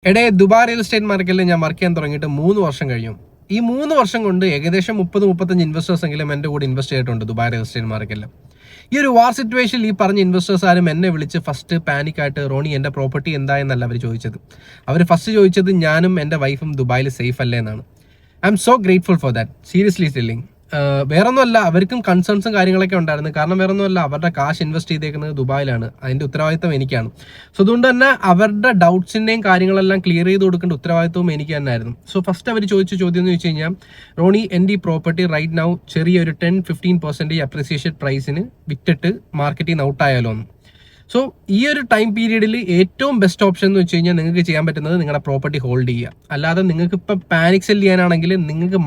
Dubai real estate മാർക്കറ്റിൽ ഞാൻ work ചെയ്യാൻ തുടങ്ങിയിട്ട് 3 വർഷം കഴിഞ്ഞു. ഈ 3 വർഷം കൊണ്ട് ഏകദേശം 30-35 ഇൻവെസ്റ്റേഴ്സ് എങ്കിലും എൻ്റെ കൂടെ ഇൻവെസ്റ്റ് ചെയ്തിട്ടുണ്ട് ദുബായ് റിയൽ എസ്റ്റേറ്റ് മാർക്കറ്റിൽ. ഈ ഒരു വാർ സിറ്റുവേഷനിൽ ഈ പറഞ്ഞ ഇൻവെസ്റ്റേഴ്സ് ആരും എന്നെ വിളിച്ച് ഫസ്റ്റ് പാനിക്കായിട്ട് റോണി എൻ്റെ പ്രോപ്പർട്ടി എന്തായെന്നല്ല അവർ ചോദിച്ചത്. അവർ ഫസ്റ്റ് ചോദിച്ചത് ഞാനും എൻ്റെ വൈഫും ദുബായിൽ സേഫ് അല്ലേ എന്നാണ്. I M so grateful for that, seriously telling. വേറൊന്നുമല്ല, അവർക്കും കൺസേൺസും കാര്യങ്ങളൊക്കെ ഉണ്ടായിരുന്നു. കാരണം വേറൊന്നുമല്ല, അവരുടെ കാശ് ഇൻവെസ്റ്റ് ചെയ്തേക്കുന്നത് ദുബായിലാണ്. അതിൻ്റെ ഉത്തരവാദിത്തം എനിക്കാണ്. സോ അതുകൊണ്ട് തന്നെ അവരുടെ ഡൗട്ട്സിൻ്റെയും കാര്യങ്ങളെല്ലാം ക്ലിയർ ചെയ്ത് കൊടുക്കേണ്ട ഉത്തരവാദിത്തവും എനിക്ക് തന്നെ ആയിരുന്നു. സോ ഫസ്റ്റ് അവർ ചോദിച്ച ചോദ്യം എന്ന് വെച്ച് കഴിഞ്ഞാൽ, റോണി എൻ്റെ ഈ പ്രോപ്പർട്ടി റൈറ്റ് നൗ ചെറിയൊരു 10-15% അപ്രിസിയേഷൻ പ്രൈസിന് വിറ്റിട്ട് മാർക്കറ്റിൽ നിന്ന് ഔട്ടായാലോ എന്ന്. സോ ഈ ഒരു ടൈം പീരീഡിൽ ഏറ്റവും ബെസ്റ്റ് ഓപ്ഷൻ എന്ന് വെച്ച് കഴിഞ്ഞാൽ നിങ്ങൾക്ക് ചെയ്യാൻ പറ്റുന്നത് നിങ്ങളുടെ പ്രോപ്പർട്ടി ഹോൾഡ് ചെയ്യുക. അല്ലാതെ നിങ്ങൾക്ക് ഇപ്പോൾ പാനിക് സെൽ ചെയ്യാനാണെങ്കിൽ നിങ്ങൾക്ക്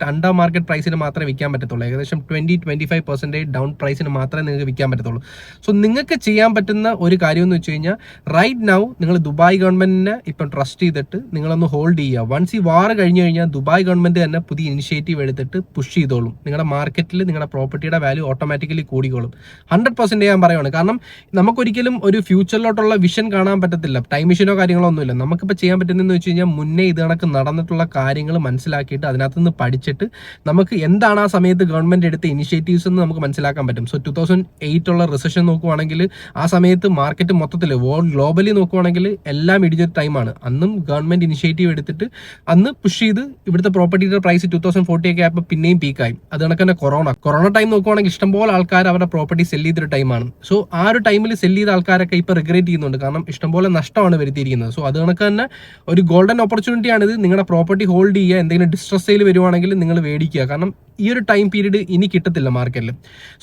അണ്ടർ മാർക്കറ്റ് പ്രൈസിന് മാത്രമേ വിൽക്കാൻ പറ്റത്തുള്ളൂ. ഏകദേശം 20-25% ഡൗൺ പ്രൈസിന് മാത്രമേ നിങ്ങൾക്ക് വിൽക്കാൻ പറ്റത്തുള്ളൂ. സോ നിങ്ങൾക്ക് ചെയ്യാൻ പറ്റുന്ന ഒരു കാര്യം എന്ന് വെച്ച് കഴിഞ്ഞാൽ, റൈറ്റ് നൗ നിങ്ങൾ ദുബായ് ഗവൺമെന്റിനെ ഇപ്പം ട്രസ്റ്റ് ചെയ്തിട്ട് നിങ്ങളൊന്ന് ഹോൾഡ് ചെയ്യുക. വൺസ് ഈ വാർ കഴിഞ്ഞ് കഴിഞ്ഞാൽ ദുബായ് ഗവൺമെന്റ് തന്നെ പുതിയ ഇനിഷ്യേറ്റീവ് എടുത്തിട്ട് പുഷ് ചെയ്തോളും. നിങ്ങളുടെ മാർക്കറ്റിൽ നിങ്ങളുടെ പ്രോപ്പർട്ടിയുടെ വാല്യൂ ഓട്ടോമാറ്റിക്കലി കൂടിക്കോളും. 100% ഞാൻ പറയുകയാണ്. കാരണം നമുക്കൊരിക്കലും ഒരു ഫ്യൂച്ചറിലോട്ടുള്ള വിഷൻ കാണാൻ പറ്റത്തില്ല. ടൈം മെഷീനോ കാര്യങ്ങളോ ഒന്നുമില്ല. നമുക്കിപ്പോൾ ചെയ്യാൻ പറ്റുന്നതെന്ന് വെച്ച് കഴിഞ്ഞാൽ, മുന്നേ ഇത് കണക്ക് നടന്നിട്ടുള്ള കാര്യങ്ങൾ മനസ്സിലാക്കിയിട്ട് അതിനകത്ത് നിന്ന് പഠിച്ചിട്ട് നമുക്ക് എന്താണ് ആ സമയത്ത് ഗവൺമെന്റ് എടുത്ത ഇനിഷ്യേറ്റീവ്സ് എന്ന് നമുക്ക് മനസ്സിലാക്കാൻ പറ്റും. സോ 2008 ഉള്ള റിസഷൻ നോക്കുവാണെങ്കിൽ ആ സമയത്ത് മാർക്കറ്റ് മൊത്തത്തിൽ ഗ്ലോബലി നോക്കുവാണെങ്കിൽ എല്ലാം ഇടിഞ്ഞൊരു ടൈമാണ്. അന്നും ഗവൺമെന്റ് ഇനിഷ്യേറ്റീവ് എടുത്തിട്ട് അന്ന് പുഷ് ചെയ്ത് ഇവിടുത്തെ പ്രോപ്പർട്ടിയുടെ പ്രൈസ് 2040 ഒക്കെ ആയപ്പോൾ പിന്നെയും പീക്കായി. അത് കണക്ക് തന്നെ കൊറോണ ടൈം നോക്കുവാണെങ്കിൽ ഇഷ്ടംപോലെ ആൾക്കാർ അവരുടെ പ്രോപ്പർട്ടി സെല് ചെയ്തൊരു ടൈമാണ്. സോ ആ ഒരു ടൈമിൽ സെല് ചെയ്ത ആൾക്കാരൊക്കെ ഇപ്പൊ റിഗ്രറ്റ് ചെയ്യുന്നുണ്ട്. കാരണം ഇഷ്ടംപോലെ നഷ്ടമാണ് വരുത്തിയിരിക്കുന്നത്. സോ അത് കണക്ക് തന്നെ ഒരു ഗോൾഡൻ ഓപ്പർച്യൂണിറ്റി ആണിത്. നിങ്ങളുടെ പ്രോപ്പർട്ടി ഹോൾഡ് ചെയ്യുക. എന്തെങ്കിലും ഡിസ്ട്രസ് സെയിൽ വരുവാണെങ്കിൽ നിങ്ങൾ മേടിക്കുക. കാരണം ഈ ഒരു ടൈം പീരീഡ് ഇനി കിട്ടത്തില്ല മാർക്കറ്റിൽ.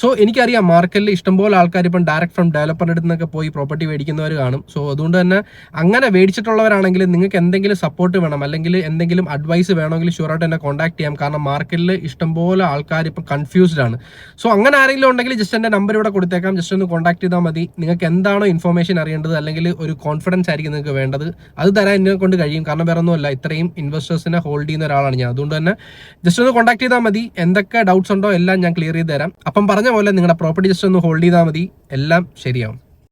സോ എനിക്കറിയാം മാർക്കറ്റിൽ ഇഷ്ടംപോലെ ആൾക്കാർ ഇപ്പം ഡയറക്റ്റ് ഫ്രം ഡെവലപ്പറിൻ്റെ അടുത്ത് നിന്നൊക്കെ പോയി പ്രോപ്പർട്ടി മേടിക്കുന്നവർ കാണും. സോ അതുകൊണ്ട് തന്നെ അങ്ങനെ മേടിച്ചിട്ടുള്ളവരാണെങ്കിൽ നിങ്ങൾക്ക് എന്തെങ്കിലും സപ്പോർട്ട് വേണം, അല്ലെങ്കിൽ എന്തെങ്കിലും അഡ്വൈസ് വേണമെങ്കിൽ ഷുവറായിട്ട് എന്നെ കോൺടാക്ട് ചെയ്യാം. കാരണം മാർക്കറ്റിൽ ഇഷ്ടംപോലെ ആൾക്കാർ ഇപ്പം കൺഫ്യൂസ്ഡ് ആണ്. സോ അങ്ങനെ ആരെങ്കിലും ഉണ്ടെങ്കിൽ ജസ്റ്റ് എൻ്റെ നമ്പർ ഇവിടെ കൊടുത്തേക്കാം. ജസ്റ്റ് ഒന്ന് കോൺടാക്ട് ചെയ്താൽ മതി. നിങ്ങൾക്ക് എന്താണോ ഇൻഫോർമേഷൻ അറിയേണ്ടത്, അല്ലെങ്കിൽ ഒരു കോൺഫിഡൻസ് ആയിരിക്കും നിങ്ങൾക്ക് വേണ്ടത്, അത് തരാൻ എന്നെ കൊണ്ട് കഴിയും. കാരണം വേറെ ഒന്നുമല്ല, ഇത്രയും ഇൻവെസ്റ്റേഴ്സിനെ ഹോൾഡ് ചെയ്യുന്ന ഒരാളാണ് ഞാൻ. അതുകൊണ്ട് തന്നെ ജസ്റ്റ് ഒന്ന് കോൺടാക്ട് ചെയ്താൽ മതി. എന്തൊക്കെ ഡൗട്ട്സ് ഉണ്ടോ എല്ലാം ഞാൻ ക്ലിയർ ചെയ്ത് തരാം. അപ്പം പറഞ്ഞ പോലെ നിങ്ങളുടെ പ്രോപ്പർട്ടി ജസ്റ്റ് ഒന്ന് ഹോൾഡ് ചെയ്താൽ മതി, എല്ലാം ശരിയാവും.